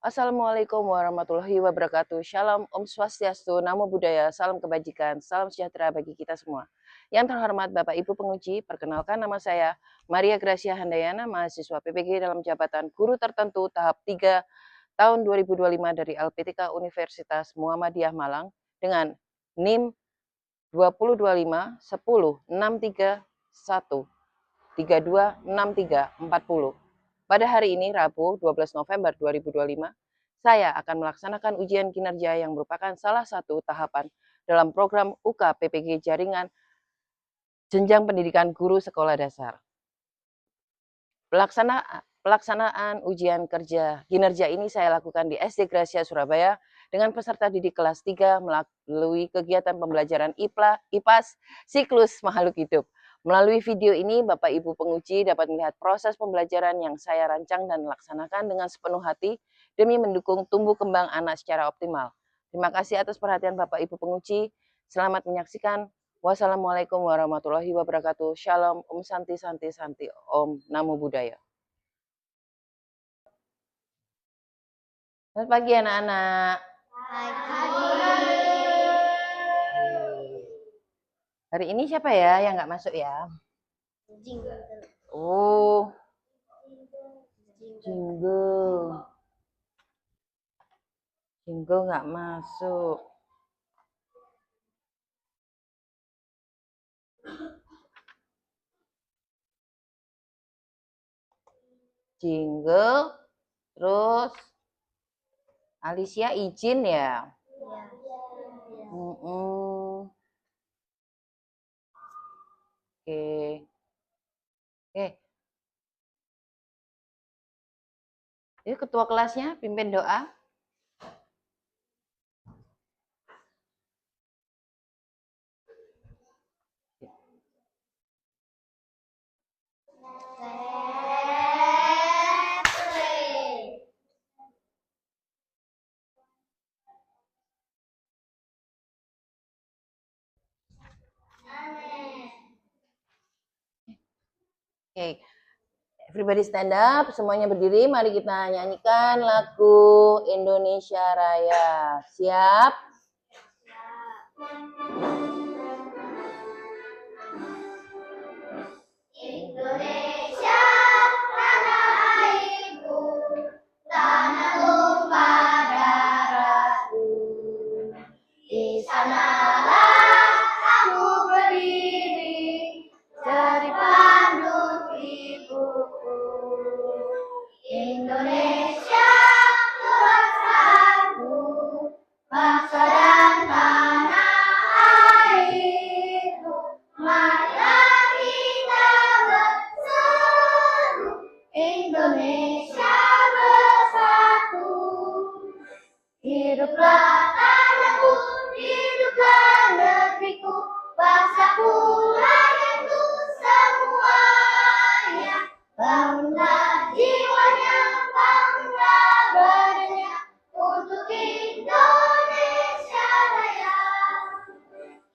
Assalamualaikum warahmatullahi wabarakatuh. Shalom, Om Swastiastu, Namo Buddhaya, salam kebajikan, salam sejahtera bagi kita semua. Yang terhormat Bapak Ibu Penguji, perkenalkan nama saya Maria Gracia Handayana, mahasiswa PPG dalam jabatan guru tertentu tahap 3 tahun 2025 dari LPTK Universitas Muhammadiyah Malang dengan NIM 2025 10 631 326340. Pada hari ini, Rabu 12 November 2025, saya akan melaksanakan ujian kinerja yang merupakan salah satu tahapan dalam program UK PPG Jaringan Jenjang Pendidikan Guru Sekolah Dasar. Pelaksanaan ujian kinerja ini saya lakukan di SD Gracia Surabaya dengan peserta didik kelas 3 melalui kegiatan pembelajaran IPAS siklus makhluk hidup. Melalui video ini, Bapak Ibu Penguji dapat melihat proses pembelajaran yang saya rancang dan laksanakan dengan sepenuh hati demi mendukung tumbuh kembang anak secara optimal. Terima kasih atas perhatian Bapak Ibu Penguji. Selamat menyaksikan. Wassalamualaikum warahmatullahi wabarakatuh. Shalom, Om Santi Santi Santi, Om Namo Buddhaya. Selamat pagi anak-anak. Hari ini siapa ya yang nggak masuk ya? Oh, Jinggo nggak masuk. Jinggo, terus Alicia izin ya? Oke. Ini ketua kelasnya pimpin doa. Oke, everybody stand up, semuanya berdiri. Mari kita nyanyikan lagu Indonesia Raya. Siap? Indonesia, tanah airku, tanah tumpah darahku. Di sanalah aku berdiri, jadi pandu ibuku. Indonesia, bangsaku, bangsa dan tanah airku. Marilah kita berseru, Indonesia bersatu. Hiduplah tanahku, hiduplah negeriku, bangsaku, rakyatku semuanya. Bangunlah jiwanya, bangunlah badannya, untuk Indonesia Raya.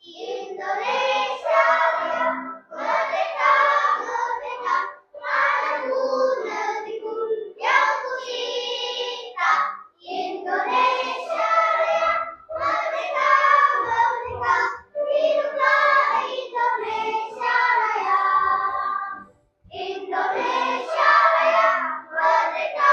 Indonesia Raya, merdeka, merdeka, tanahku, negeriku yang ku cinta. Indonesia Raya, merdeka, merdeka, hiduplah Indonesia Raya. Indonesia Raya, merdeka,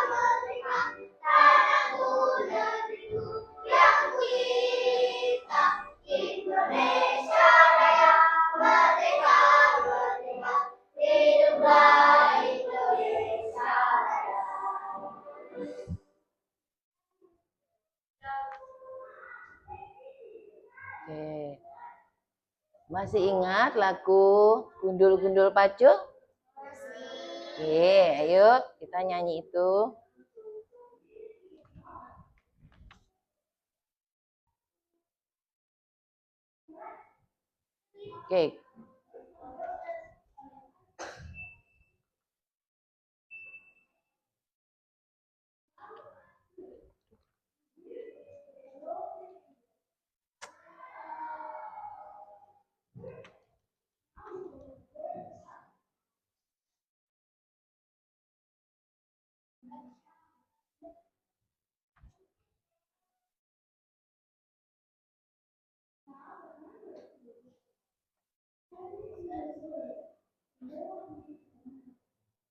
merdeka, tanahku, negeriku yang ku cinta. Indonesia Raya, merdeka, merdeka, hiduplah Indonesia Raya. Oke. Masih ingat lagu Gundul-Gundul Pacu? Oke, ayo kita nyanyi itu. Oke.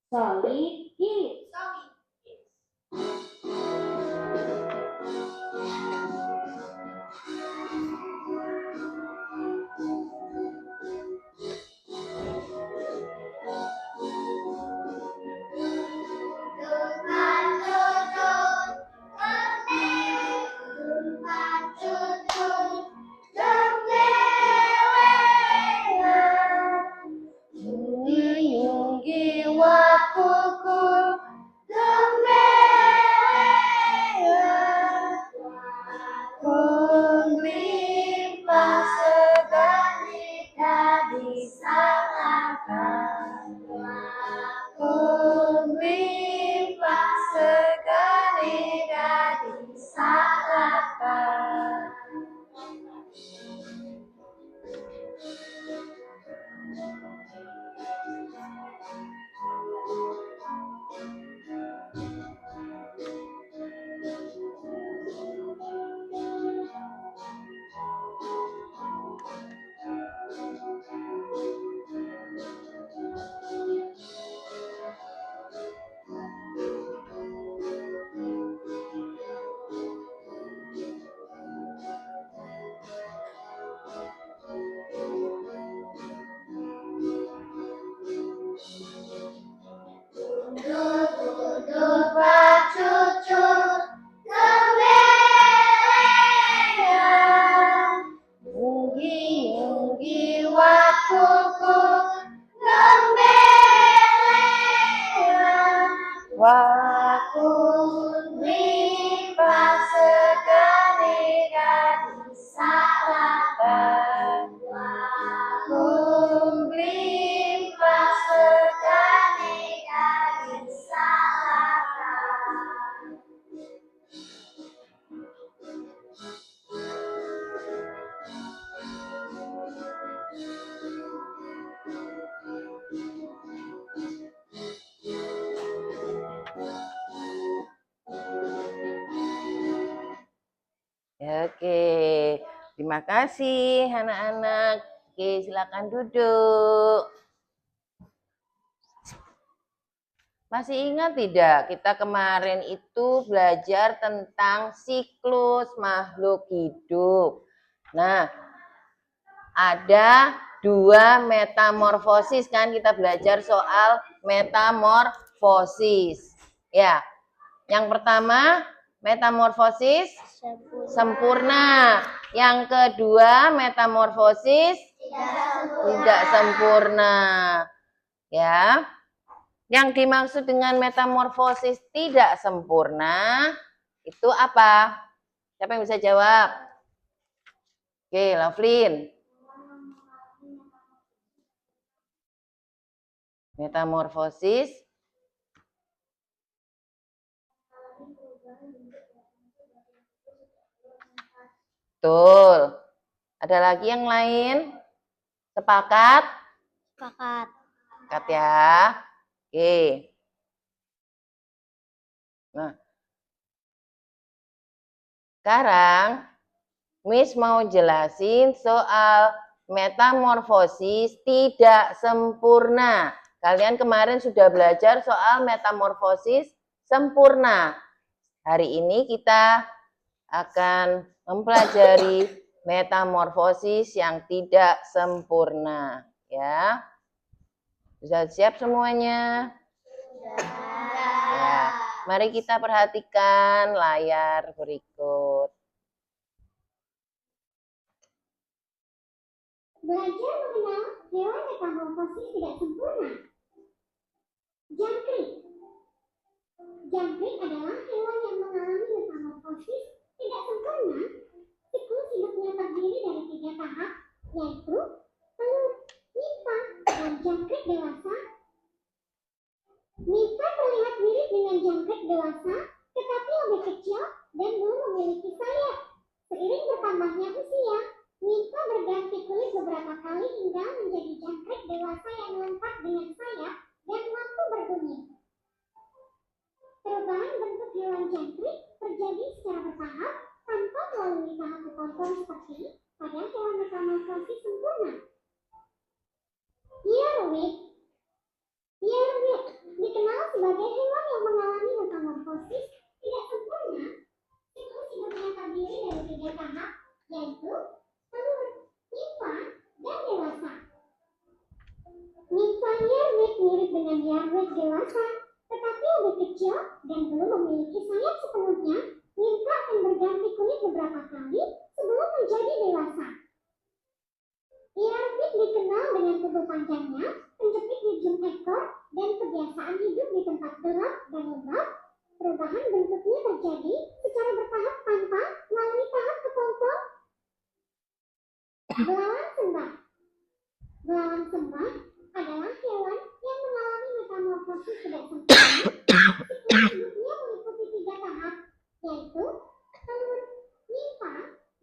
Solid gift. Ya, oke, terima kasih anak-anak. Oke, silakan duduk. Masih ingat tidak kita kemarin itu belajar tentang siklus makhluk hidup. Nah, ada 2 metamorfosis kan, kita belajar soal metamorfosis. Ya, yang pertama metamorfosis sempurna. Yang kedua metamorfosis tidak sempurna. Ya. Yang dimaksud dengan metamorfosis tidak sempurna itu apa? Siapa yang bisa jawab? Oke, Lovelyn. Metamorfosis betul. Ada lagi yang lain? Sepakat? Sepakat. Sepakat ya. Oke. Nah, sekarang Miss mau jelasin soal metamorfosis tidak sempurna. Kalian kemarin sudah belajar soal metamorfosis sempurna. Hari ini kita akan mempelajari metamorfosis yang tidak sempurna. Ya, sudah siap semuanya? Ya, mari kita perhatikan layar berikut. Belajar mengenal hewan metamorfosis tidak sempurna. Jangkrik. Jangkrik adalah hewan yang mengalami metamorfosis tidak sempurna. Siklus hidupnya terdiri dari 3 tahap, yaitu telur, nimfa, dan jangkrik dewasa. Nimfa terlihat mirip dengan jangkrik dewasa, tetapi lebih kecil dan belum memiliki sayap. Seiring bertambahnya usia, nimfa berganti kulit beberapa kali hingga menjadi jangkrik dewasa yang lengkap dengan sayap dan mampu berbunyi. Perubahan bentuk hewan jangkrik terjadi secara bertahap tanpa melalui tahap tertentu seperti pada hewan metamorfosis sempurna. Dia rumit. Yearwit dikenal sebagai hewan yang mengalami metamorfosis tidak sempurna. Siklus hidupnya terdiri dari 3 tahap, yaitu telur, nimfa, dan dewasa. Nimfa yearwit mirip dengan yearwit dewasa, tetapi lebih kecil dan belum memiliki sayap sepenuhnya. Nimfa akan berganti kulit beberapa kali sebelum menjadi dewasa. Yearwit dikenal dengan tubuh panjangnya, penjepit di ujung ekor, dan kebiasaan hidup di tempat gelap dan lembab. Perubahan bentuknya terjadi secara bertahap tanpa melalui tahap kepompong. Belalang sembah. Belalang sembah adalah hewan yang mengalami metamorfosis tidak sempurna. Siklus hidupnya meliputi 3 tahap, yaitu telur, nimfa,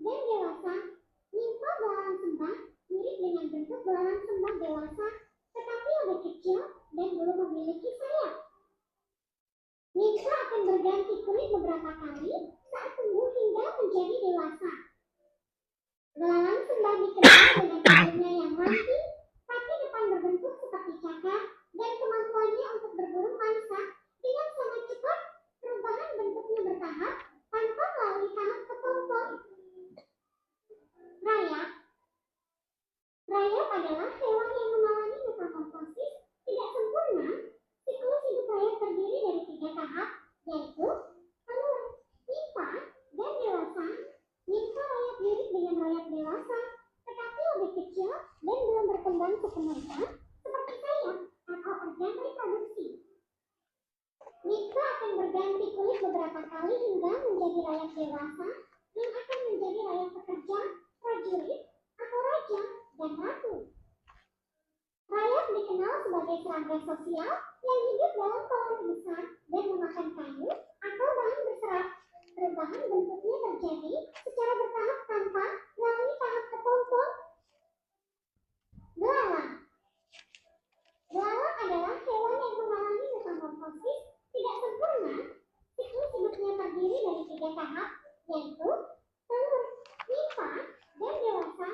dan dewasa. Nimfa belalang sembah mirip dengan bentuk belalang sembah dewasa, tetapi lebih kecil dan belum memiliki sayap. Nimfa akan berganti kulit beberapa kali saat tumbuh hingga menjadi dewasa. Belalang sembah dikenal dengan tubuhnya yang ramping, kaki depan berbentuk seperti cakar, dan kemampuannya untuk berburu mangsa dengan sangat cepat. Perubahan bentuknya bertahap tanpa melalui tahap kepompong. Rayap. Rayap adalah hewan yang mengalami metamorfosis tidak sempurna. Siklus hidup rayap terdiri dari 3 tahap, yaitu telur, nimfa, dan dewasa. Nimfa rayap mirip dengan rayap dewasa, tetapi lebih kecil dan belum berkembang sepenuhnya, seperti sayap atau organ reproduksi. Nimfa akan berganti kulit beberapa kali hingga menjadi rayap dewasa, yang akan menjadi rayap pekerja, prajurit, atau raja dan ratu. Rayap dikenal sebagai serangga sosial yang hidup dalam koloni besar dan memakan kayu atau bahan berserat. Perubahan bentuknya terjadi secara bertahap tanpa melalui tahap kepompong. Belalang. Belalang adalah hewan yang mengalami metamorfosis tidak sempurna. Siklus hidupnya terdiri dari 3 tahap, yaitu telur, nimfa, dan dewasa.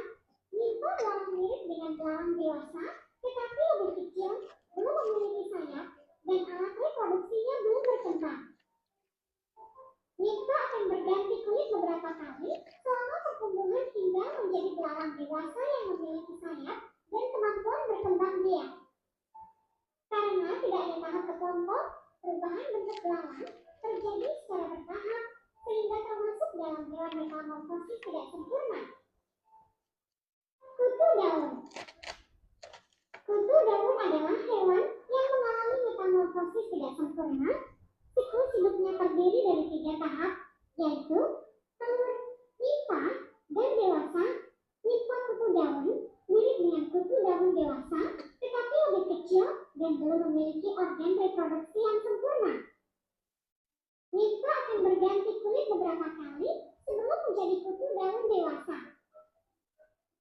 Nimfa belalang mirip dengan belalang dewasa, tetapi lebih kecil, belum memiliki sayap, dan alat reproduksinya belum berkembang. Nimfa akan berganti kulit beberapa kali selama pertumbuhan hingga menjadi belalang dewasa yang memiliki sayap dan kemampuan berkembang biak. Karena tidak ada tahap kepompong, perubahan bentuk belalang terjadi secara bertahap sehingga termasuk dalam hewan metamorfosis tidak sempurna. Kutu daun. Kutu daun adalah hewan yang mengalami metamorfosis tidak sempurna. Siklus hidupnya terdiri dari 3 tahap, yaitu telur, nimfa, dan dewasa. Nimfa kutu daun mirip dengan kutu daun dewasa, tetapi lebih kecil dan belum memiliki organ reproduksi yang sempurna. Nimfa akan berganti kulit beberapa kali sebelum menjadi kutu daun dewasa.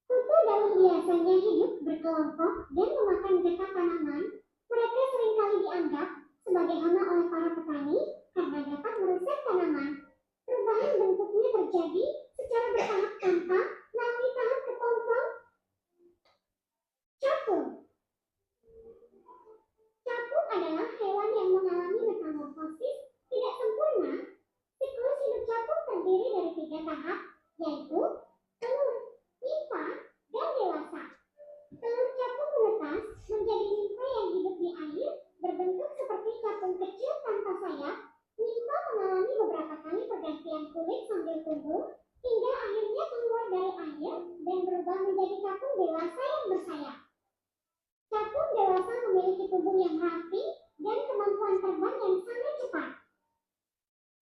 Kutu daun biasanya hidup berkelompok dan memakan getah tanaman. Mereka seringkali dianggap sebagai hama oleh para petani karena dapat merusak tanaman. Perubahan bentuknya terjadi secara bertahap tanpa melalui tahap kepompong. Capung. Capung adalah hewan yang mengalami metamorfosis tidak sempurna. Siklus hidup capung terdiri dari 3 tahap, yaitu telur, nimfa, dan dewasa. Telur capung menetas menjadi nimfa yang hidup di air, berbentuk seperti capung kecil tanpa sayap. Nimfa mengalami beberapa kali pergantian kulit sambil tumbuh, hingga akhirnya keluar dari air dan berubah menjadi capung dewasa yang bersayap. Capung dewasa memiliki tubuh yang ramping dan kemampuan terbang yang sangat cepat.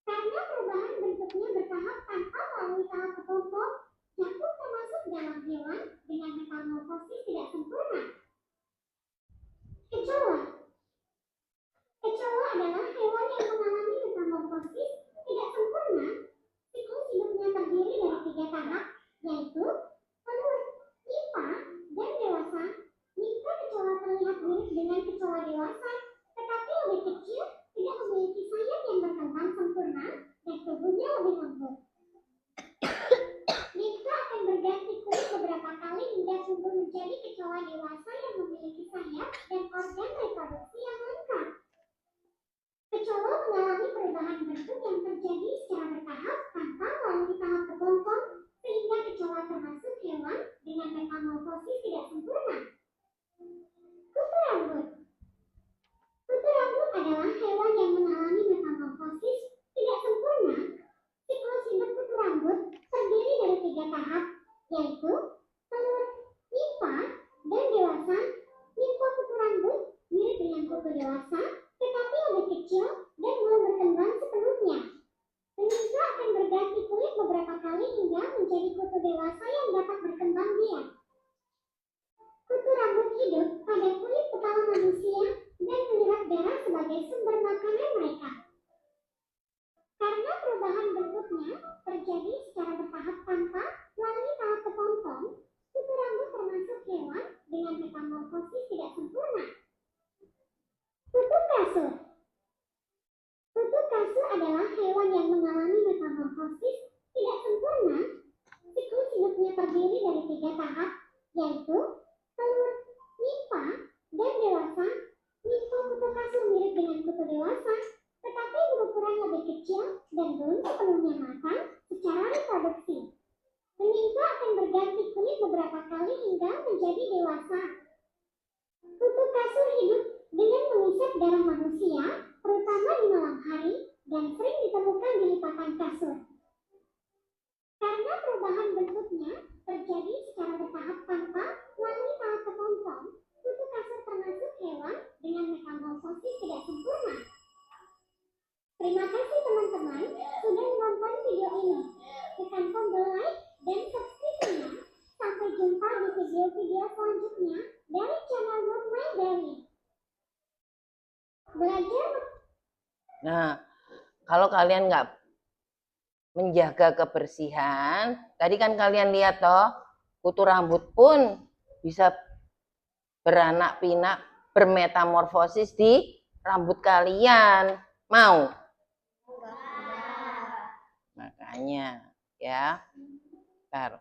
Karena perubahan bentuknya bertahap tanpa melalui tahap kepompong, capung termasuk dalam hewan dengan metamorfosis tidak sempurna. Kecoa. Kecoa adalah hewan yang mengalami metamorfosis tidak sempurna. Siklus hidupnya terdiri dari 3 tahap, yaitu telur, nimfa, dan dewasa. Nimfa kecoa terlihat mirip dengan kecoa dewasa, tetapi lebih kecil, tidak memiliki sayap yang berkembang sempurna, dan tubuhnya lebih lembut. Nimfa akan berganti kulit beberapa kali hingga tumbuh menjadi kecoa dewasa yang memiliki sayap dan organ reproduksi yang lengkap. Kecoa mengalami perubahan bentuk yang terjadi secara bertahap tanpa melalui tahap kepompong, sehingga kecoa termasuk hewan dengan metamorfosis tidak sempurna. Kutu rambut. Kutu rambut adalah hewan yang mengalami metamorfosis tidak sempurna. Siklus hidup kutu rambut terdiri dari 3 tahap, yaitu telur, nimfa, dan dewasa. Nimfa kutu rambut mirip dengan kutu dewasa, tetapi lebih kecil dan belum berkembang sepenuhnya. Nimfa akan berganti kulit beberapa kali hingga menjadi kutu dewasa yang dapat berkembang biak. Kutu rambut hidup pada kulit kepala manusia dan menyerap darah sebagai sumber makanan mereka. Karena perubahan bentuknya terjadi secara bertahap tanpa melalui tahap kepompong, kutu rambut termasuk hewan dengan metamorfosis tidak sempurna. Kutu kasur. Kutu kasur adalah hewan yang mengalami metamorfosis tidak sempurna. Siklus hidupnya terdiri dari 3 tahap, yaitu telur, nimfa, dan dewasa. Nimfa kutu kasur mirip dengan kutu dewasa, tetapi berukuran lebih kecil dan belum sepenuhnya matang secara reproduksi. Nimfa akan berganti kulit beberapa kali hingga menjadi dewasa. Kutu kasur hidup dengan mengisap darah manusia, terutama di malam hari, dan sering ditemukan di lipatan kasur. Karena perubahan bentuknya terjadi secara bertahap tanpa melalui tahap kepompong, kutu kasur termasuk hewan dengan metamorfosis tidak sempurna. Terima kasih teman-teman sudah menonton video ini. Tekan tombol like dan subscribe-nya. Sampai jumpa di video-video selanjutnya dari channel Mood My Berry. Belajar. Nah, kalau kalian nggak menjaga kebersihan, tadi kan kalian lihat toh, kutu rambut pun bisa beranak pinak, bermetamorfosis di rambut kalian. Mau? Makanya ya. Bentar.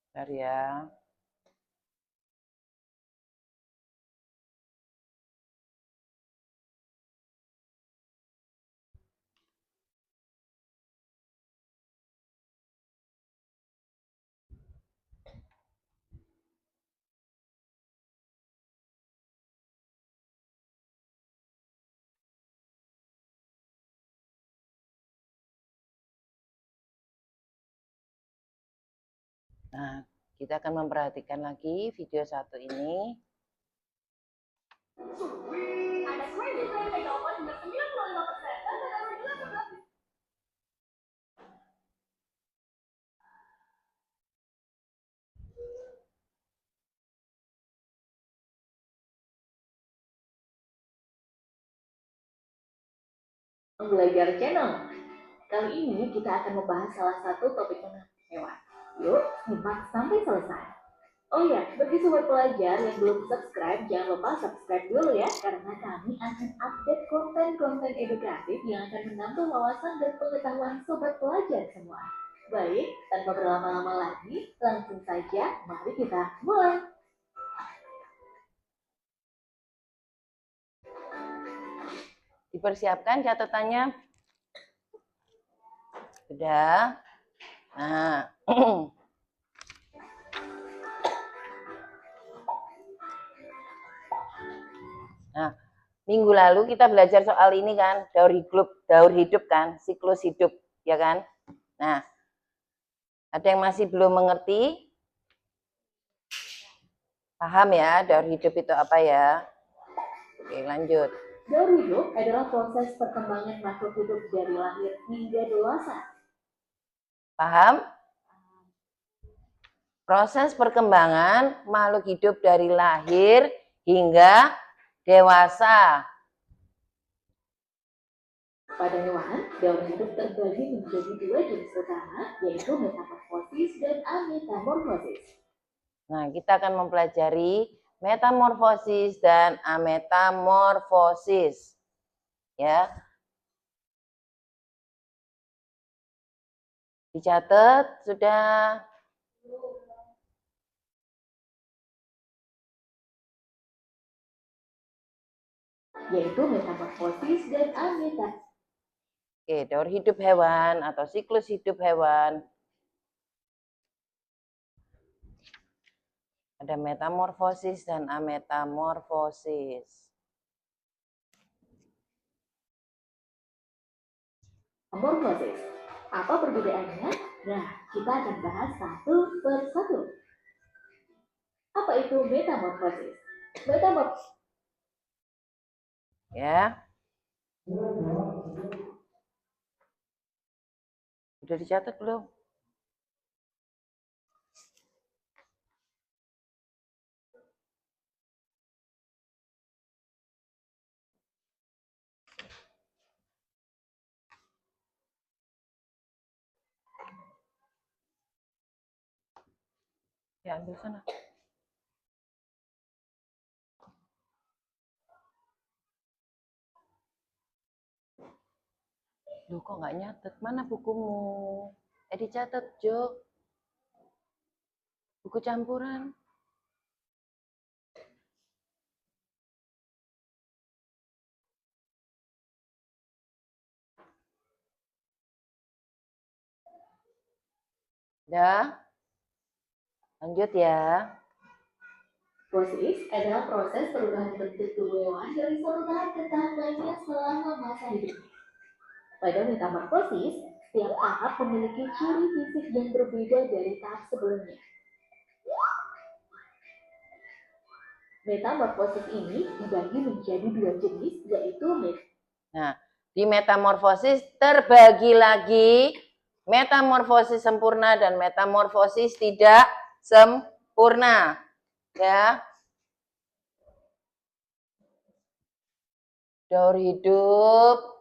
Bentar ya. Nah, kita akan memperhatikan lagi video 1 ini. Ada kredit yang Megawatt hingga 95%. Belajar channel. Kali ini kita akan membahas salah satu topik menarik hewan. Yuk, simak sampai selesai. Oh ya, bagi sobat pelajar yang belum subscribe, jangan lupa subscribe dulu ya, karena kami akan update konten-konten edukatif yang akan menambah wawasan dan pengetahuan sobat pelajar semua. Baik, tanpa berlama-lama lagi, langsung saja, mari kita mulai. Dipersiapkan catatannya. Sudah. Nah. Nah, Minggu lalu kita belajar soal ini kan, daur hidup kan, siklus hidup, ya kan? Nah, ada yang masih belum mengerti? Paham ya, daur hidup itu apa ya? Oke, lanjut. Daur hidup adalah proses perkembangan makhluk hidup dari lahir hingga dewasa. Paham? Proses perkembangan makhluk hidup dari lahir hingga dewasa. Pada hewan, daur hidup terbagi menjadi dua jenis utama, yaitu metamorfosis dan ametamorfosis. Nah, kita akan mempelajari metamorfosis dan ametamorfosis. Ya. Dicatat sudah. Yaitu metamorfosis dan ametamorfosis. Oke, daur hidup hewan atau siklus hidup hewan. Ada metamorfosis dan ametamorfosis. Metamorfosis. Apa perbedaannya? Nah, kita akan bahas satu persatu. Apa itu metamorfosis? Metamorfosis. Ya. Sudah dicatat belum? Ya, ambil sana. Loh, kok nggak nyatet? Mana bukumu? Dicatat, Jo. Buku campuran. Ya. Lanjut ya. Metamorfosis adalah proses perubahan bentuk tubuh hewan dari satu tahap ke tahap lainnya selama masa hidupnya. Pada metamorfosis, setiap tahap memiliki ciri fisik yang berbeda dari tahap sebelumnya. Metamorfosis ini dibagi menjadi dua jenis, yaitu Nah, di metamorfosis terbagi lagi metamorfosis sempurna dan metamorfosis tidak sempurna. Ya. Daur hidup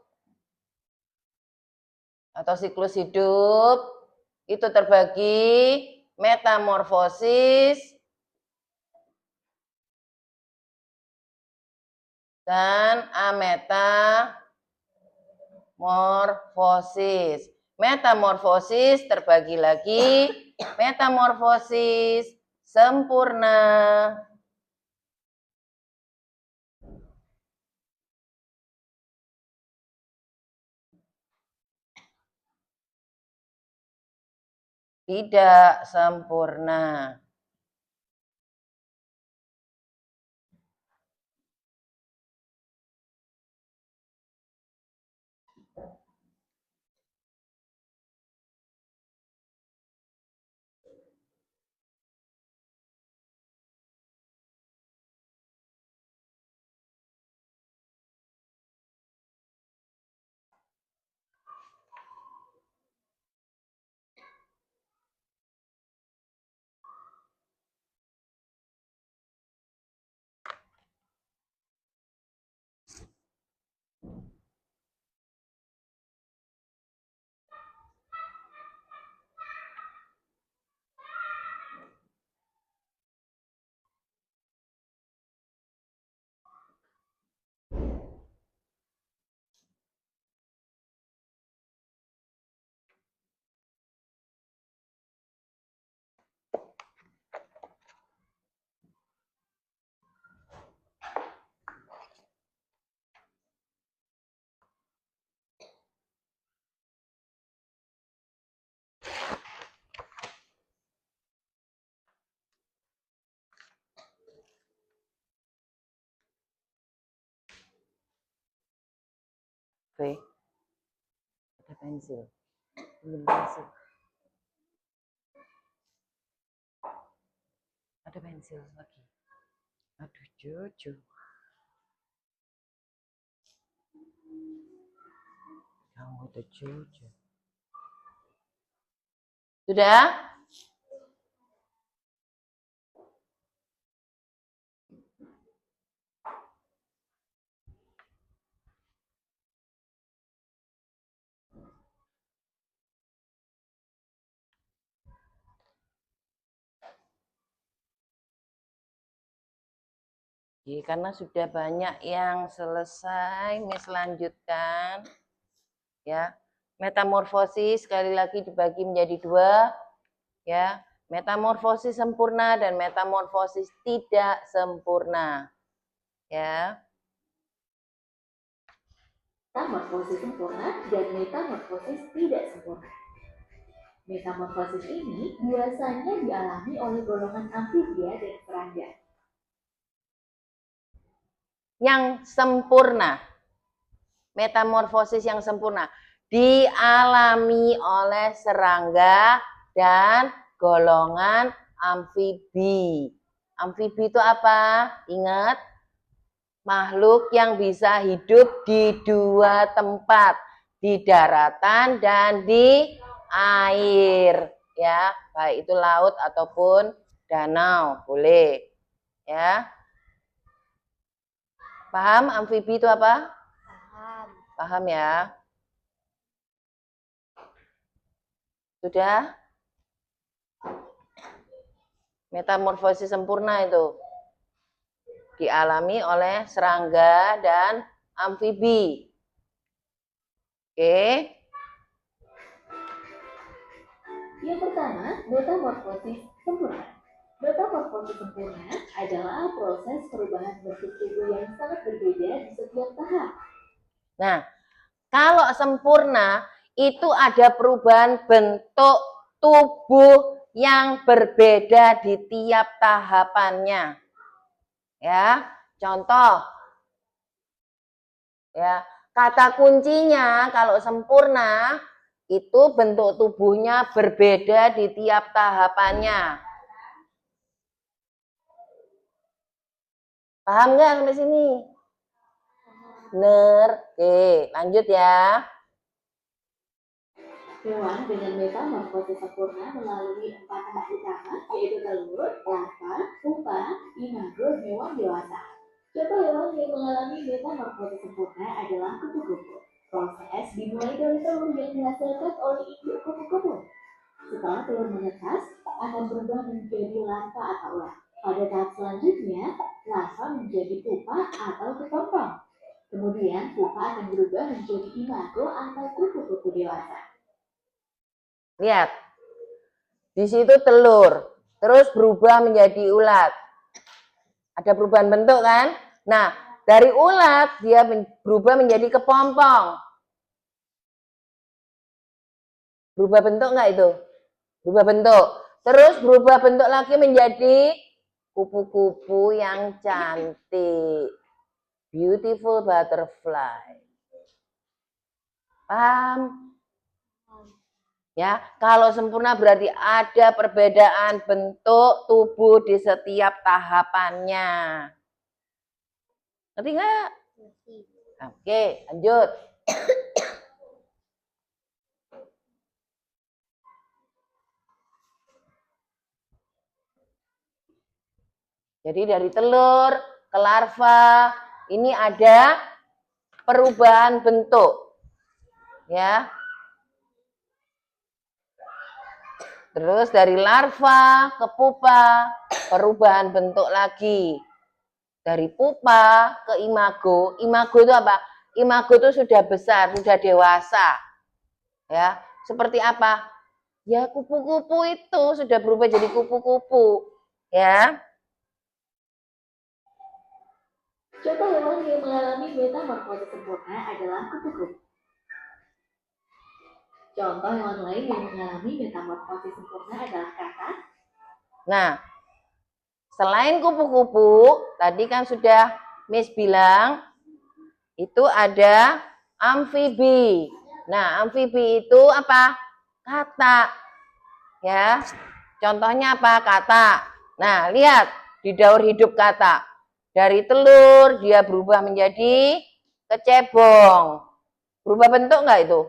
atau siklus hidup itu terbagi metamorfosis dan ametamorfosis. Metamorfosis terbagi lagi metamorfosis sempurna tidak sempurna. B. Ada pensil. Belum pensil. Ada pensil lagi. Aduh, Jojo. Kamu tuh Jojo. Sudah? Karena sudah banyak yang selesai, Miss lanjutkan. Ya, metamorfosis sekali lagi dibagi menjadi dua. Ya, metamorfosis sempurna dan metamorfosis tidak sempurna. Ya. Metamorfosis sempurna dan metamorfosis tidak sempurna. Metamorfosis ini biasanya dialami oleh golongan amfibia dan serangga. Yang sempurna, metamorfosis yang sempurna dialami oleh serangga dan golongan amfibi. Amfibi itu apa? Ingat, makhluk yang bisa hidup di dua tempat, di daratan dan di air, ya, baik itu laut ataupun danau, boleh, ya. Paham amfibi itu apa? Paham. Paham ya? Sudah? Metamorfosis sempurna itu dialami oleh serangga dan amfibi. Oke. Yang pertama, metamorfosis sempurna. Metamorfosis sempurna adalah proses perubahan bentuk tubuh yang sangat berbeda di setiap tahap. Nah, kalau sempurna itu ada perubahan bentuk tubuh yang berbeda di tiap tahapannya. Ya, contoh. Ya, kata kuncinya kalau sempurna itu bentuk tubuhnya berbeda di tiap tahapannya. Paham nggak sampai sini? Bener. Oke, lanjut ya. Hewan dengan metamorfosis sempurna melalui 4 tahap utama, yaitu telur, larva, pupa, imago, hewan dewasa. Contoh hewan yang mengalami metamorfosis sempurna adalah kupu-kupu. Proses dimulai dari telur yang dihasilkan oleh induk kupu-kupu. Setelah telur menetas, akan berubah menjadi larva atau ular. Pada tahap selanjutnya, larva menjadi pupa atau kepompong. Kemudian, pupa akan berubah menjadi imago atau kupu-kupu dewasa. Lihat. Di situ telur, terus berubah menjadi ulat. Ada perubahan bentuk kan? Nah, dari ulat dia berubah menjadi kepompong. Berubah bentuk nggak itu? Berubah bentuk. Terus berubah bentuk lagi menjadi kupu-kupu yang cantik. Beautiful butterfly. Paham? Ya, kalau sempurna berarti ada perbedaan bentuk tubuh di setiap tahapannya. Ngerti nggak? Oke, lanjut. Jadi dari telur ke larva ini ada perubahan bentuk. Ya. Terus dari larva ke pupa, perubahan bentuk lagi. Dari pupa ke imago. Imago itu apa? Imago itu sudah besar, sudah dewasa. Ya, seperti apa? Ya, kupu-kupu itu sudah berubah jadi kupu-kupu. Ya. Contoh hewan yang mengalami metamorfosis sempurna adalah kupu-kupu. Contoh hewan lain yang mengalami metamorfosis sempurna adalah kakak. Nah, selain kupu-kupu, tadi kan sudah Miss bilang, itu ada amfibi. Nah, amfibi itu apa? Kata. Ya. Contohnya apa? Kata. Nah, lihat di daur hidup kata. Dari telur dia berubah menjadi kecebong. Berubah bentuk enggak itu?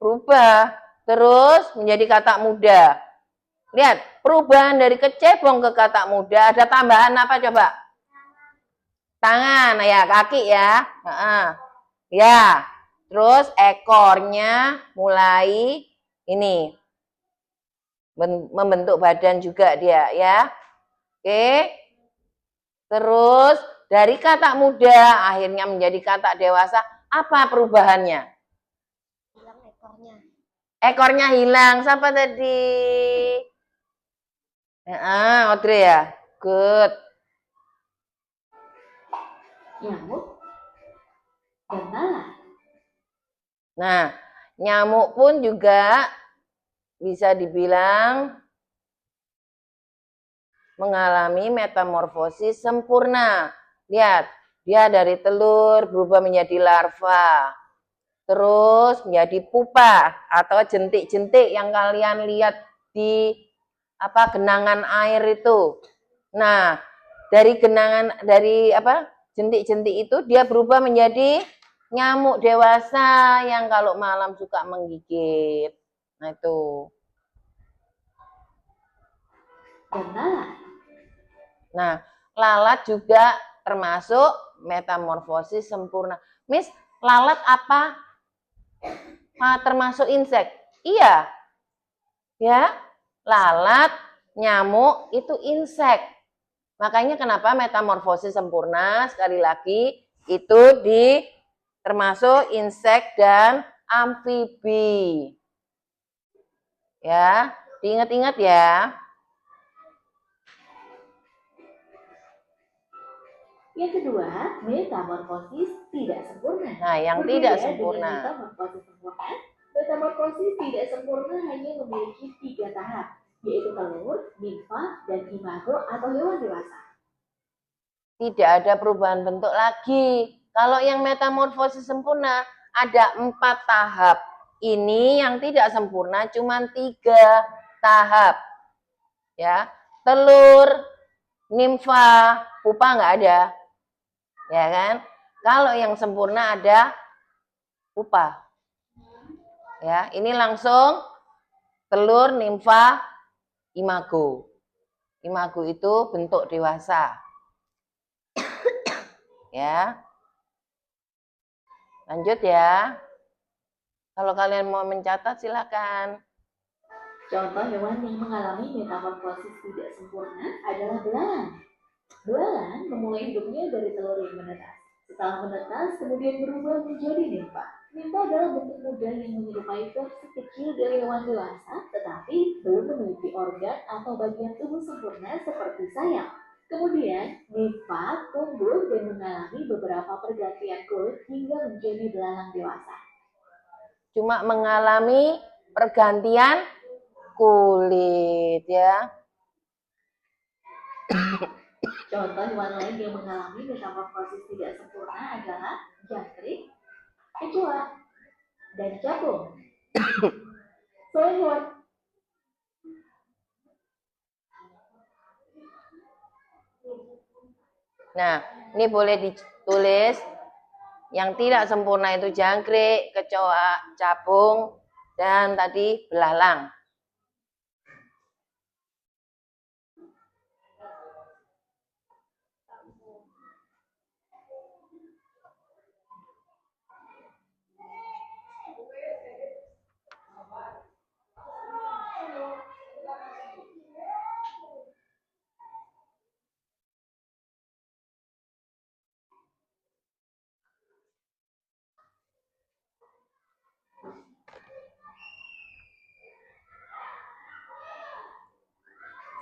Berubah. Terus menjadi katak muda. Lihat, perubahan dari kecebong ke katak muda ada tambahan apa coba? Tangan, ya, kaki ya. Ya. Terus ekornya mulai ini membentuk badan juga dia ya. Oke. Terus dari katak muda akhirnya menjadi katak dewasa, apa perubahannya? Hilang ekornya. Ekornya hilang. Siapa tadi? Audrey ya. Good. Nyamuk dan lalat. Nah, nyamuk pun juga bisa dibilang mengalami metamorfosis sempurna. Lihat, dia dari telur berubah menjadi larva. Terus menjadi pupa atau jentik-jentik yang kalian lihat di genangan air itu. Nah, dari jentik-jentik itu dia berubah menjadi nyamuk dewasa yang kalau malam suka menggigit. Nah, itu. Dan lalat. Nah, lalat juga termasuk metamorfosis sempurna. Miss, lalat apa? Termasuk insek? Iya. Ya, lalat, nyamuk itu insek. Makanya kenapa metamorfosis sempurna sekali lagi itu termasuk insek dan amfibi. Ya, diingat-ingat ya. Yang kedua, metamorfosis tidak sempurna. Nah, yang Berbeda tidak dengan sempurna. metamorfosis sempurna, metamorfosis tidak sempurna hanya memiliki 3 tahap, yaitu telur, nimfa, dan imago atau hewan dewasa. Tidak ada perubahan bentuk lagi. Kalau yang metamorfosis sempurna ada 4 tahap. Ini yang tidak sempurna cuma 3 tahap. Ya, telur, nimfa, pupa nggak ada. Ya kan? Kalau yang sempurna ada pupa. Ya, ini langsung telur, nimfa, imago. Imago itu bentuk dewasa. Ya. Lanjut ya. Kalau kalian mau mencatat silakan. Contoh hewan yang mengalami metamorfosis tidak sempurna adalah belalang. Belalang memulai hidupnya dari telur yang menetas. Setelah menetas, kemudian berubah menjadi nimfa. Nimfa adalah bentuk muda yang menyerupai versi kecil dari hewan dewasa, tetapi belum memiliki organ atau bagian tubuh sempurna seperti sayap. Kemudian, nimfa tumbuh dan mengalami beberapa pergantian kulit hingga menjadi belalang dewasa. Cuma mengalami pergantian kulit ya. Contoh hewan lain yang mengalami metamorfosis tidak sempurna adalah jangkrik, kecoa, dan capung. Selain hewan Nah, ini boleh ditulis. Yang tidak sempurna itu jangkrik, kecoa, capung, dan tadi belalang.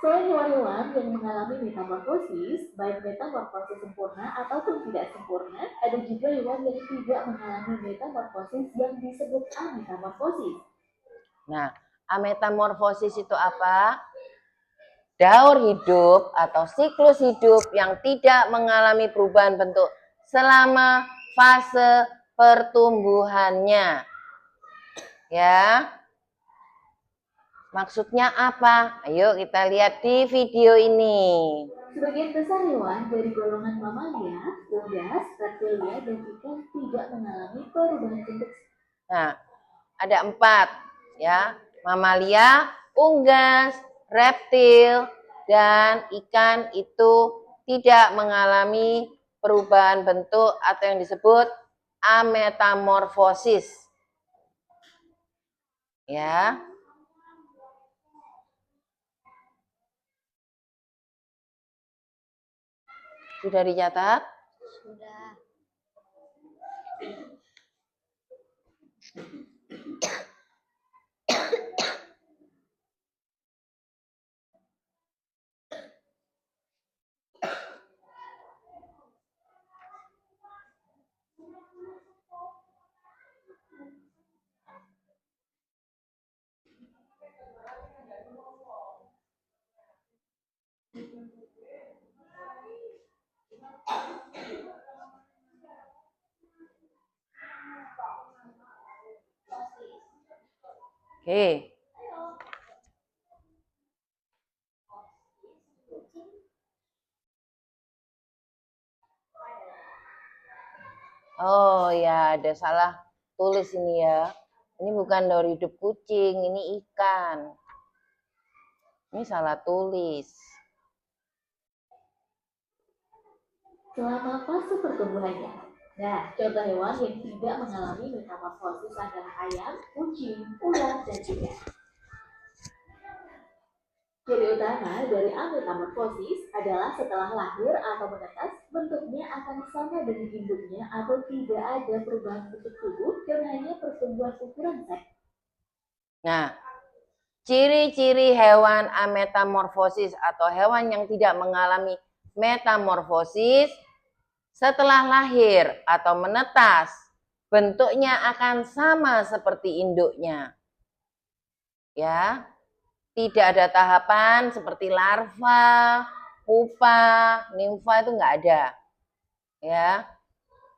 Selain hewan-hewan yang mengalami metamorfosis, baik metamorfosis sempurna ataupun tidak sempurna, ada juga hewan yang tidak mengalami metamorfosis yang disebut ametamorfosis. Nah, ametamorfosis itu apa? Daur hidup atau siklus hidup yang tidak mengalami perubahan bentuk selama fase pertumbuhannya. Ya. Maksudnya apa? Ayo kita lihat di video ini. Sebagian besar hewan dari golongan mamalia, unggas, reptilia, dan ikan tidak mengalami perubahan bentuk. Nah, ada 4 ya. Mamalia, unggas, reptil, dan ikan itu tidak mengalami perubahan bentuk atau yang disebut ametamorfosis. Ya. Sudah dicatat? Sudah. Oke. Oh ya, ada salah tulis ini ya. Ini bukan daur hidup kucing, ini ikan. Ini salah tulis. Selama fase pertumbuhannya. Nah, contoh hewan yang tidak mengalami metamorfosis adalah ayam, kucing, ular, dan ikan. Ciri utama dari ametamorfosis adalah setelah lahir atau menetas, bentuknya akan sama dengan induknya atau tidak ada perubahan bentuk tubuh dan hanya pertumbuhan ukuran seks. Nah, ciri-ciri hewan ametamorfosis atau hewan yang tidak mengalami metamorfosis setelah lahir atau menetas, bentuknya akan sama seperti induknya. Ya. Tidak ada tahapan seperti larva, pupa, nimfa itu enggak ada. Ya.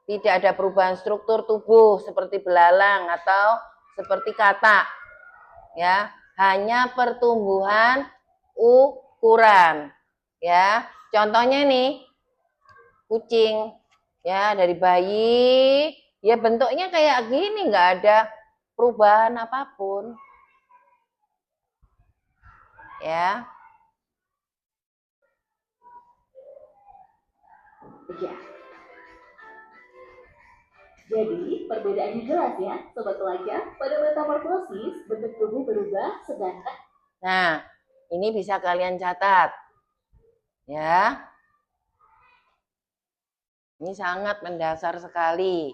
Tidak ada perubahan struktur tubuh seperti belalang atau seperti katak. Ya, hanya pertumbuhan ukuran. Ya, contohnya nih kucing ya dari bayi ya bentuknya kayak gini, nggak ada perubahan apapun. Ya. Ya. Jadi, perbedaannya jelas ya, Sobat Pelajar. Pada metamorfosis, bentuk tubuh berubah, sedangkan... Nah, ini bisa kalian catat. Ya. Ini sangat mendasar sekali.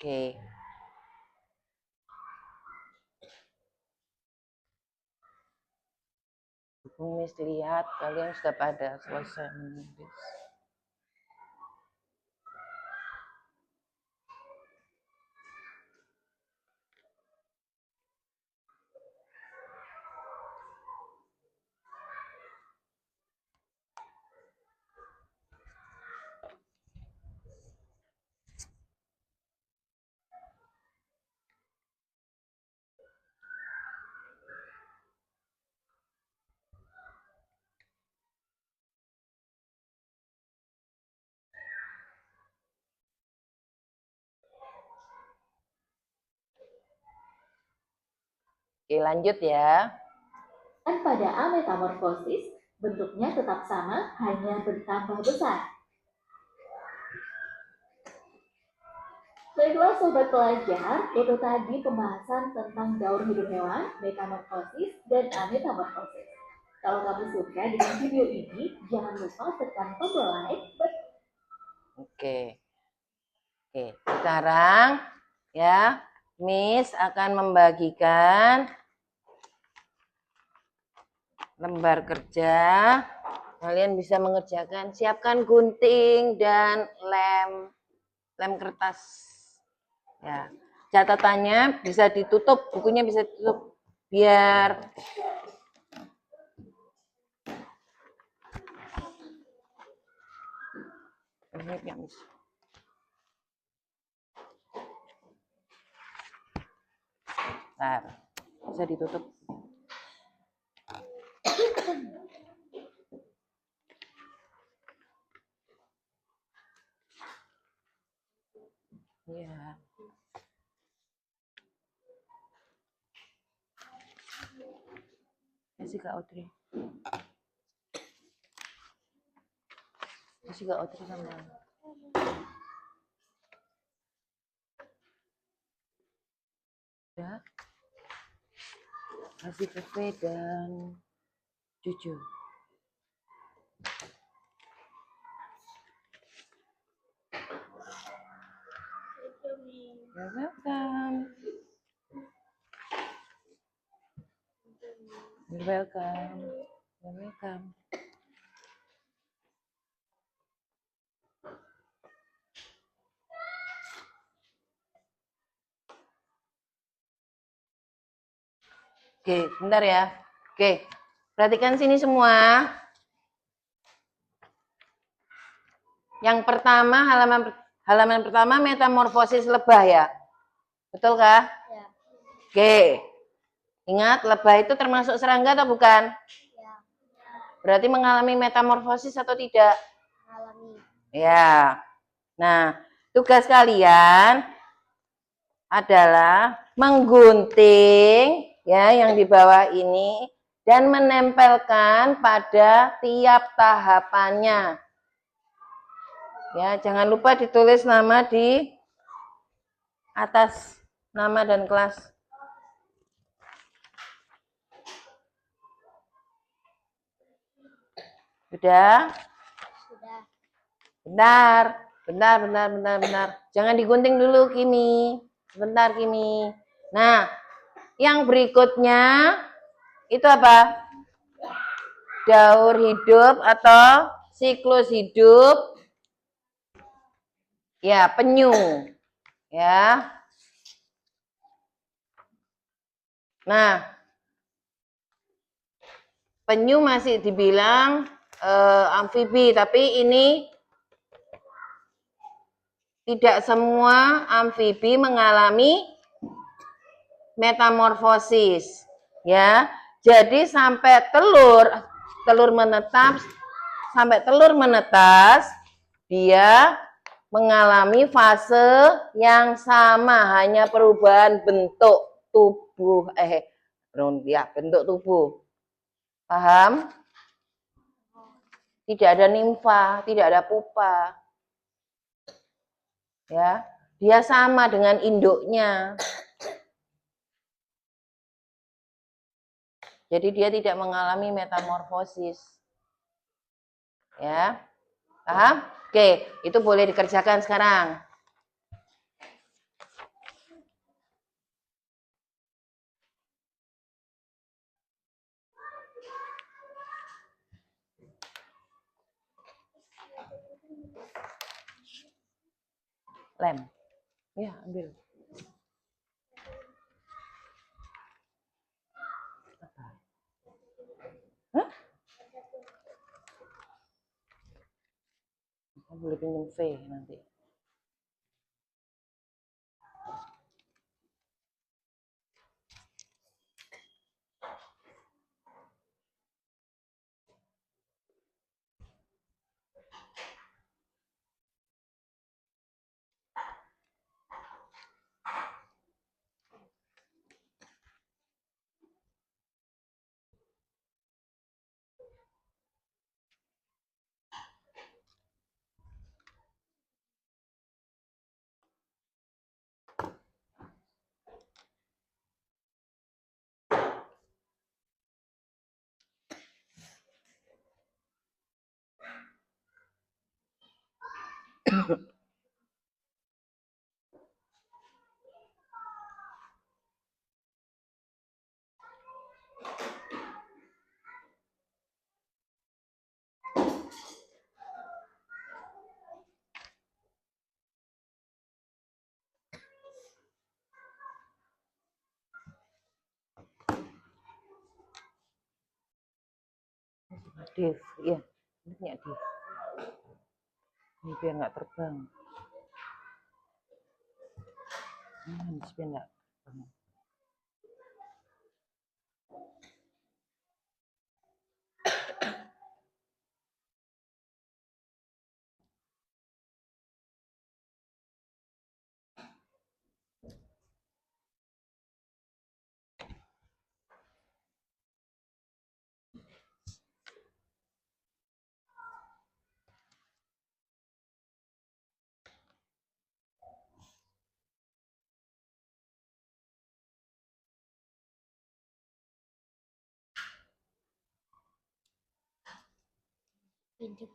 Oke. Miss lihat kalian sudah pada selesai menulis. Oke, lanjut ya. Dan pada ametamorfosis, bentuknya tetap sama, hanya bertambah besar. Baiklah Sobat Pelajar, itu tadi pembahasan tentang daur hidup hewan, metamorfosis, dan ametamorfosis. Kalau kamu suka dengan video ini, jangan lupa tekan tombol like. Oke. Oke, sekarang ya, Miss akan membagikan lembar kerja. Kalian bisa mengerjakan, siapkan gunting dan lem kertas. Ya, catatannya bisa ditutup, bukunya bisa ditutup biar ini ya, Miss. Bentar, bisa ditutup. Ya. Masih Kak Audrey. Masih Kak Audrey sama. Ya. Kasih Pepe dan Cucu. You're welcome. You're welcome. You're welcome. Oke, bentar ya. Oke, perhatikan sini semua. Yang pertama, halaman pertama metamorfosis lebah ya. Betul kah? Ya. Oke. Ingat, lebah itu termasuk serangga atau bukan? Ya. Berarti mengalami metamorfosis atau tidak? Alami. Ya. Nah, tugas kalian adalah menggunting ya yang di bawah ini dan menempelkan pada tiap tahapannya. Ya, jangan lupa ditulis nama di atas nama dan kelas. Sudah? Sudah. Bentar. Jangan digunting dulu, Kimi. Sebentar, Kimi. Nah, yang berikutnya itu apa? Daur hidup atau siklus hidup. Ya, penyu. Ya. Nah, penyu masih dibilang amfibi, tapi ini tidak semua amfibi mengalami metamorfosis. Ya. Jadi sampai telur menetas, dia mengalami fase yang sama, hanya perubahan bentuk tubuh, bentuk tubuh. Paham? Tidak ada nimfa, tidak ada pupa. Ya, dia sama dengan induknya. Jadi dia tidak mengalami metamorfosis. Ya. Paham? Oke, itu boleh dikerjakan sekarang. Lem. Ya, ambil. Apa? Hah? Aku boleh pinjam V nanti. Div, iya, ini punya div. Ini biar nggak terbang. Biar nggak terbang. Pinjam.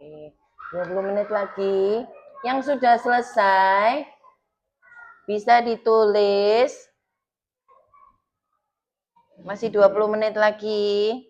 Oke, 20 menit lagi. Yang sudah selesai bisa ditulis. Masih 20 menit lagi.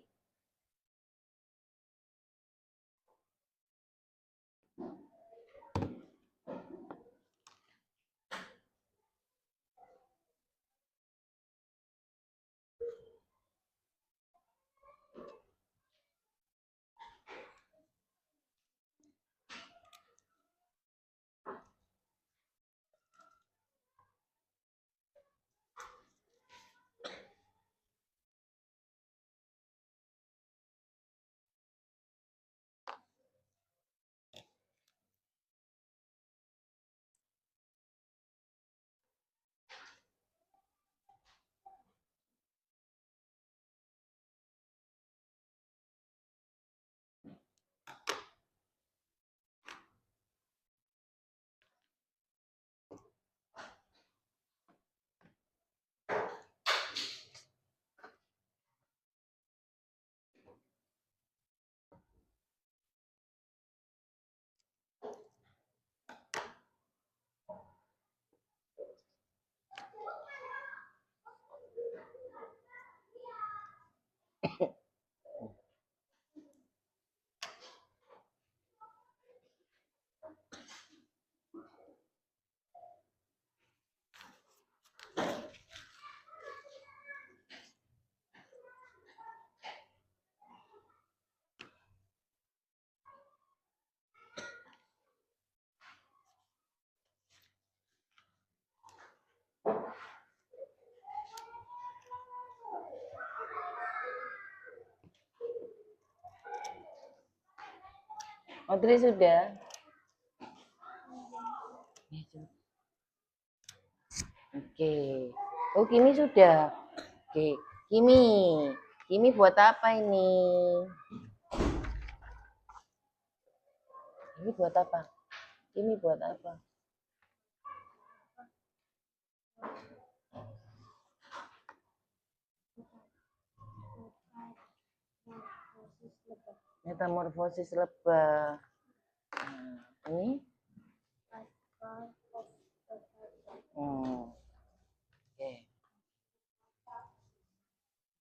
Audrey sudah? Oke. Oh, Kimi sudah. Oke. Kimi. Kimi buat apa ini? Ini buat apa? Kimi buat apa? Metamorfosis lebah. Nah, ini? Oke.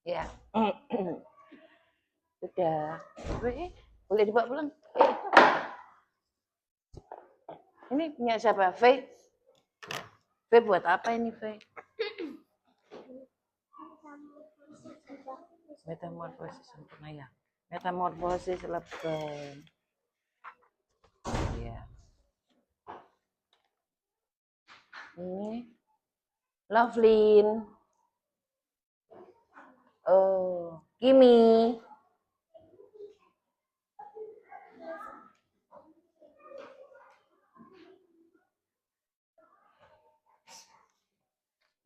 Ya. Sudah. Boleh dibawa pulang. Ini punya siapa? Faye? Faye buat apa ini, Faye? Metamorfosis sempurna ya. Metamorfosis lebah. Ya. Ini Lovelyn. Oh, Kimi.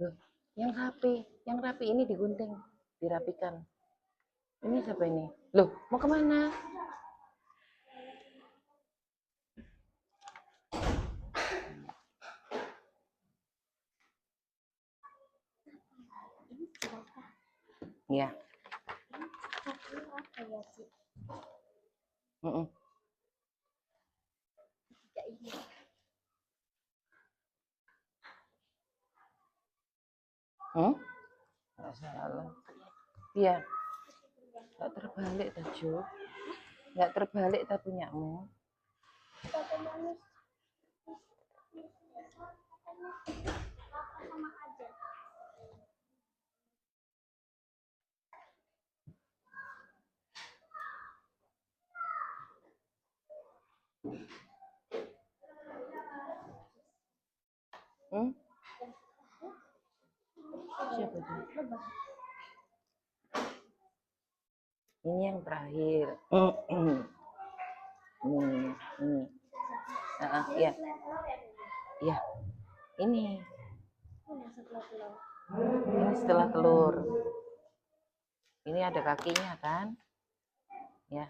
Loh, yang rapi ini digunting, dirapikan. Ini siapa ini? Loh, mau kemana? Ya. Apa ya sih? Mm-mm. Kayak ini. Nggak salah. Iya. Nggak terbalik Taju. Nggak terbalik tak punyamu. Foto manis. Sama aja. Siapa tuh? Ini yang terakhir. Ini. Iya. Iya. Ini. Ini setelah telur. Ini ada kakinya kan? Ya.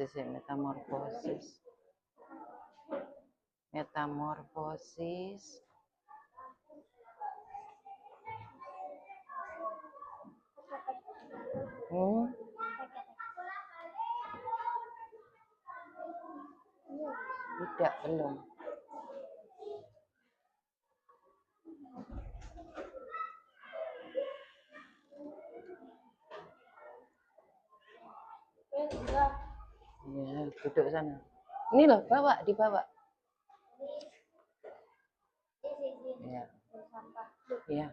This is metamorphosis. Metamorphosis. Tidak, belum. Ya, duduk sana. Ini loh, bawa, dibawa. Ya. Ya.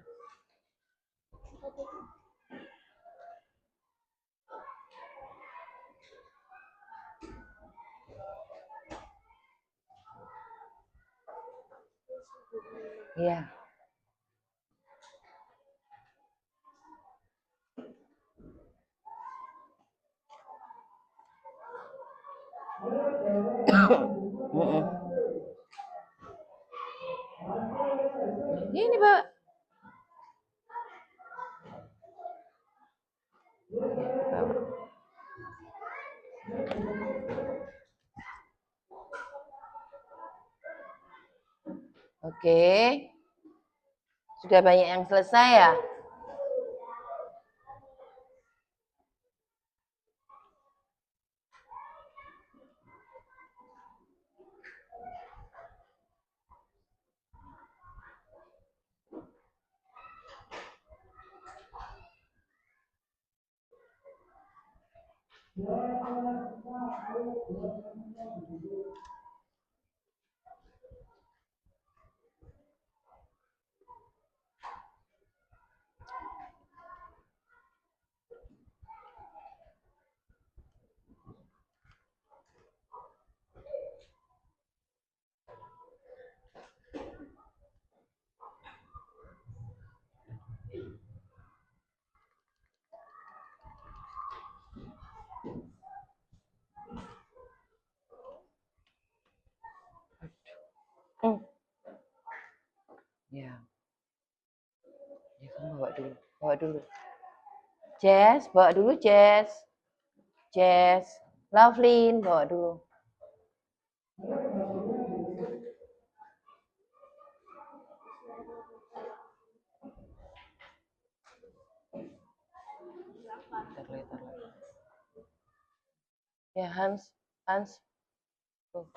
Ya. Ini, Pak. Oke. Sudah banyak yang selesai ya? Ya. Ya, kamu bawa dulu. Bawa dulu. Jess, bawa dulu Jess. Jess. Lovelyn, bawa dulu. Later. Ya, Hans. Tuh.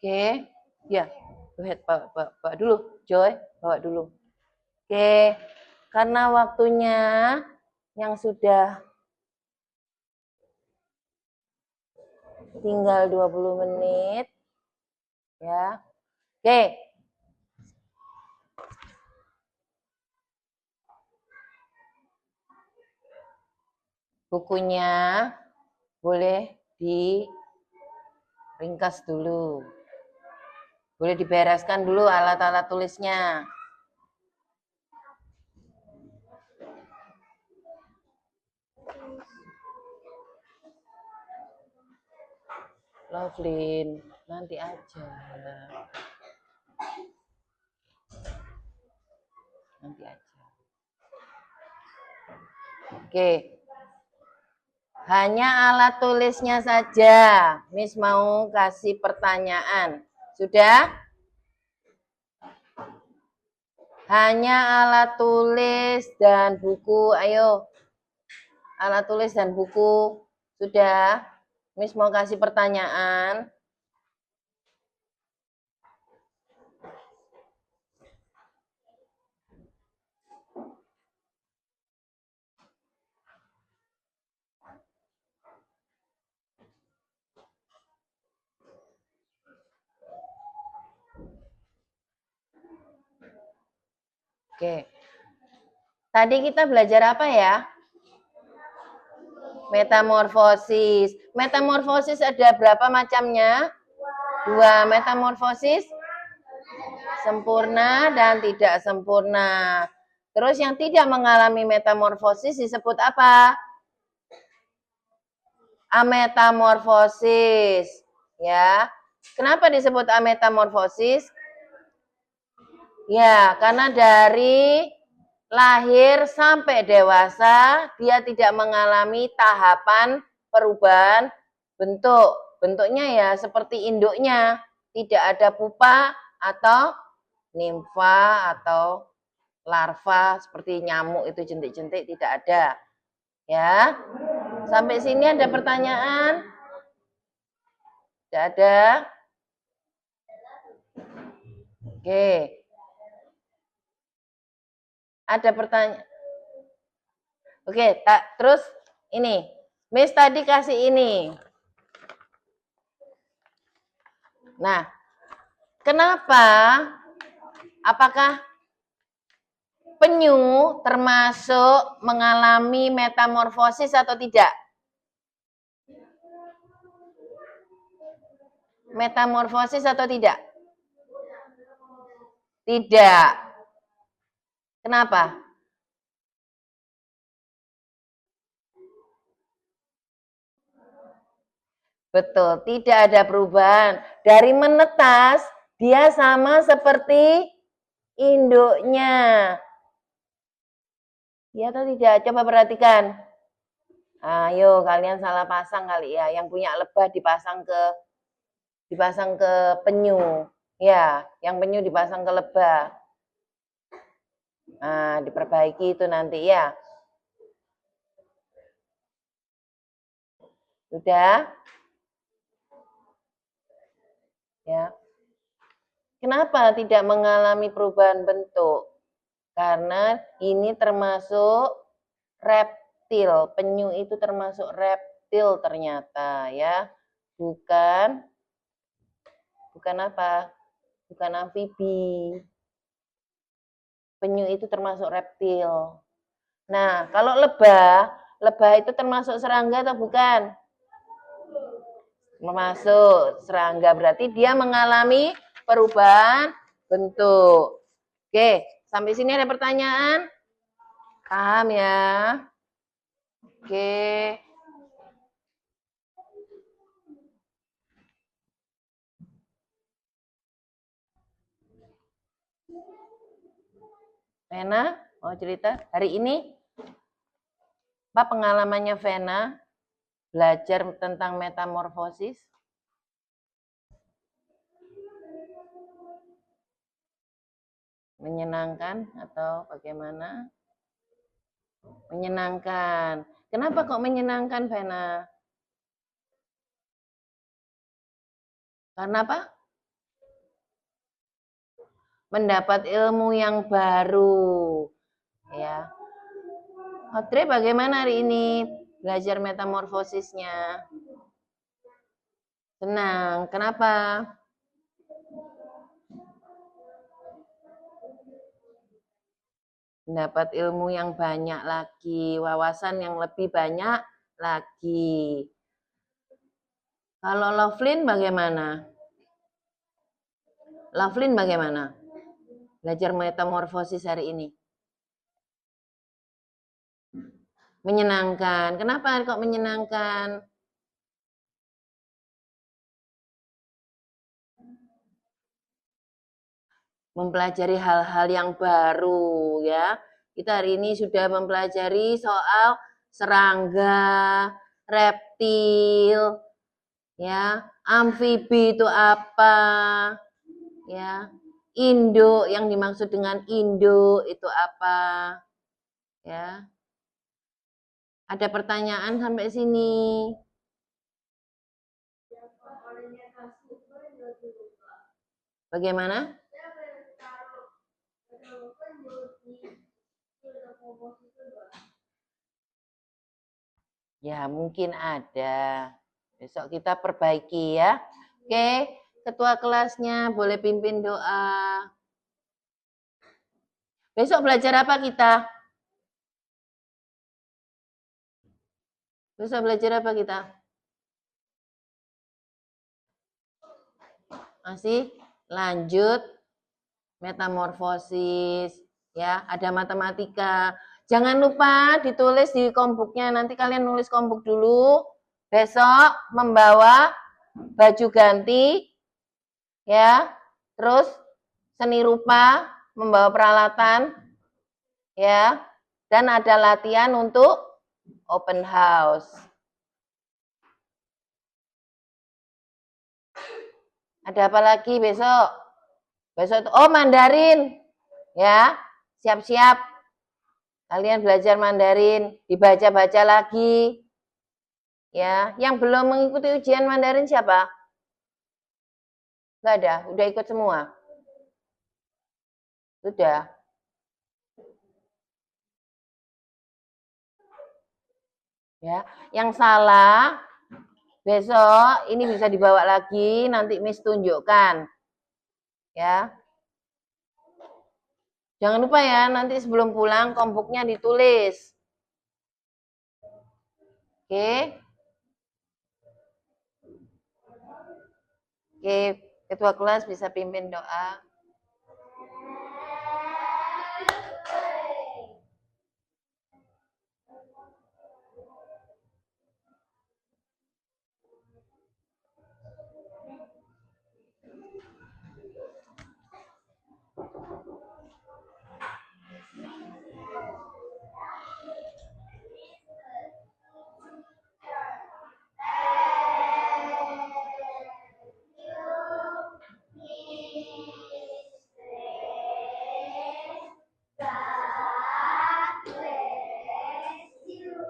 Oke. Ya. Go ahead, bawa dulu. Joy, bawa dulu. Oke. Karena waktunya yang sudah tinggal 20 menit. Ya. Oke. Bukunya boleh diringkas dulu. Boleh dibereskan dulu alat-alat tulisnya. Lovelyn, nanti aja. Nanti aja. Oke. Hanya alat tulisnya saja. Miss mau kasih pertanyaan. Sudah? Hanya alat tulis dan buku. Ayo. Alat tulis dan buku. Sudah. Miss mau kasih pertanyaan. Oke. Tadi kita belajar apa ya? Metamorfosis. Metamorfosis ada berapa macamnya? 2. Metamorfosis sempurna dan tidak sempurna. Terus yang tidak mengalami metamorfosis disebut apa? Ametamorfosis. Ya. Kenapa disebut ametamorfosis? Ya, karena dari lahir sampai dewasa, dia tidak mengalami tahapan perubahan bentuk. Bentuknya ya seperti induknya, tidak ada pupa atau nimfa atau larva seperti nyamuk itu jentik-jentik tidak ada. Ya. Sampai sini ada pertanyaan? Tidak ada? Oke. Ada pertanyaan? Oke, terus ini. Miss tadi kasih ini. Nah, kenapa? Apakah penyu termasuk mengalami metamorfosis atau tidak? Metamorfosis atau tidak? Tidak. Kenapa? Betul, tidak ada perubahan. Dari menetas, dia sama seperti induknya. Ya atau tidak? Coba perhatikan. Ayo, kalian salah pasang kali ya. Yang punya lebah dipasang ke penyu. Ya, yang penyu dipasang ke lebah. Nah, diperbaiki itu nanti ya. Sudah? Ya. Kenapa tidak mengalami perubahan bentuk? Karena ini termasuk reptil. Penyu itu termasuk reptil ternyata ya. Bukan apa? Bukan amfibi. Penyu itu termasuk reptil. Nah, kalau lebah itu termasuk serangga atau bukan? Termasuk serangga, berarti dia mengalami perubahan bentuk. Oke, sampai sini ada pertanyaan? Paham ya? Oke. Vena, mau cerita? Hari ini apa pengalamannya Vena belajar tentang metamorfosis? Menyenangkan atau bagaimana? Menyenangkan. Kenapa kok menyenangkan, Vena? Karena apa? Mendapat ilmu yang baru. Ya. Audrey bagaimana hari ini belajar metamorfosisnya? Senang. Kenapa? Mendapat ilmu yang banyak lagi, wawasan yang lebih banyak lagi. Kalau Lovelyn bagaimana? Lovelyn bagaimana? Belajar metamorfosis hari ini? Menyenangkan. Kenapa kok menyenangkan? Mempelajari hal-hal yang baru ya. Kita hari ini sudah mempelajari soal serangga, reptil, ya, amfibi itu apa, ya, Induk, yang dimaksud dengan induk itu apa? Ya. Ada pertanyaan sampai sini? Bagaimana? Ya, mungkin ada. Besok kita perbaiki ya. Oke, ketua kelasnya boleh pimpin doa. Besok belajar apa kita? Besok belajar apa kita? Masih lanjut metamorfosis, ya, ada matematika. Jangan lupa ditulis di kompuknya. Nanti kalian nulis kompuk dulu. Besok membawa baju ganti, ya. Terus seni rupa, membawa peralatan, ya. Dan ada latihan untuk open house. Ada apa lagi besok? Besok, oh Mandarin, ya, siap-siap. Kalian belajar Mandarin, dibaca-baca lagi. Ya, yang belum mengikuti ujian Mandarin siapa? Enggak ada, udah ikut semua. Sudah. Ya, yang salah besok ini bisa dibawa lagi, nanti Miss tunjukkan. Ya. Jangan lupa ya, nanti sebelum pulang kompuknya ditulis. Oke. Oke, ketua kelas bisa pimpin doa.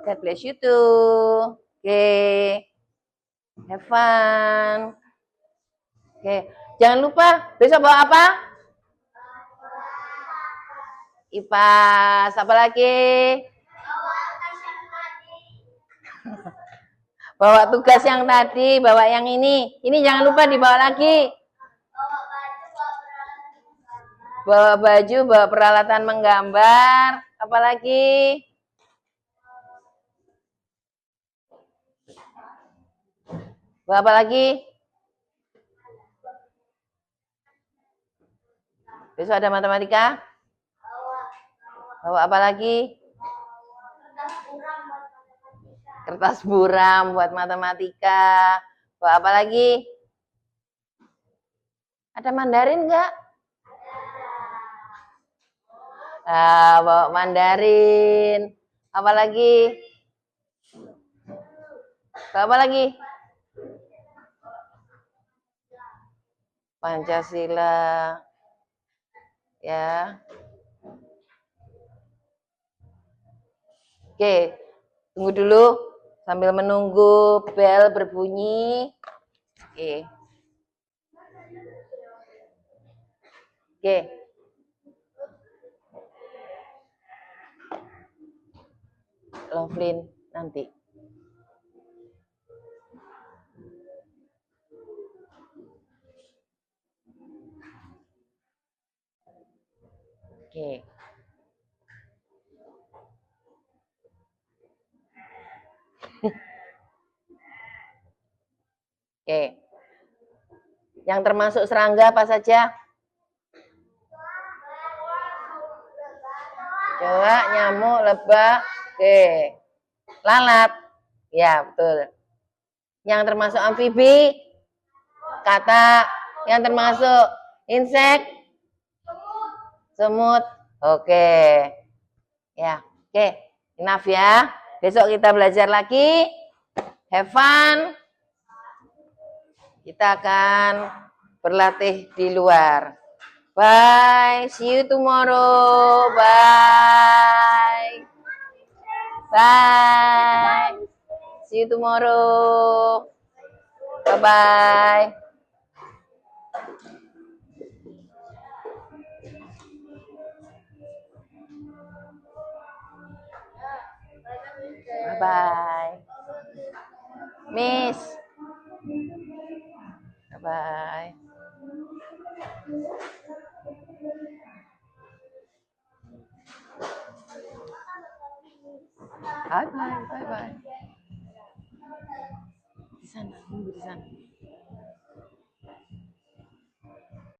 God bless you too. Oke. Have fun. Oke. Jangan lupa besok bawa apa? IPAS. Apa lagi? Bawa tugas yang tadi, bawa yang ini. Ini jangan lupa dibawa lagi. Bawa baju, bawa peralatan menggambar. Apa lagi? Bawa apa lagi? Besok ada matematika? Bawa apa lagi? Kertas buram buat matematika. Bawa apa lagi? Ada Mandarin enggak? Bawa Mandarin. Apa lagi? Bawa apa lagi? Pancasila. Ya. Oke, tunggu dulu sambil menunggu bel berbunyi. Oke. Oke. Lovelyn nanti. Oke. Oke. Yang termasuk serangga apa saja? Coba nyamuk, lebah. Oke. Lalat. Ya, betul. Yang termasuk amfibi? Kata. Yang termasuk insek? Semut. Oke. Ya, oke. Enough ya. Besok kita belajar lagi. Have fun. Kita akan berlatih di luar. Bye. See you tomorrow. Bye. Bye. See you tomorrow. Bye-bye. Bye-bye. Miss. Bye-bye. Bye-bye. Bye-bye. Di sana, nunggu di sana.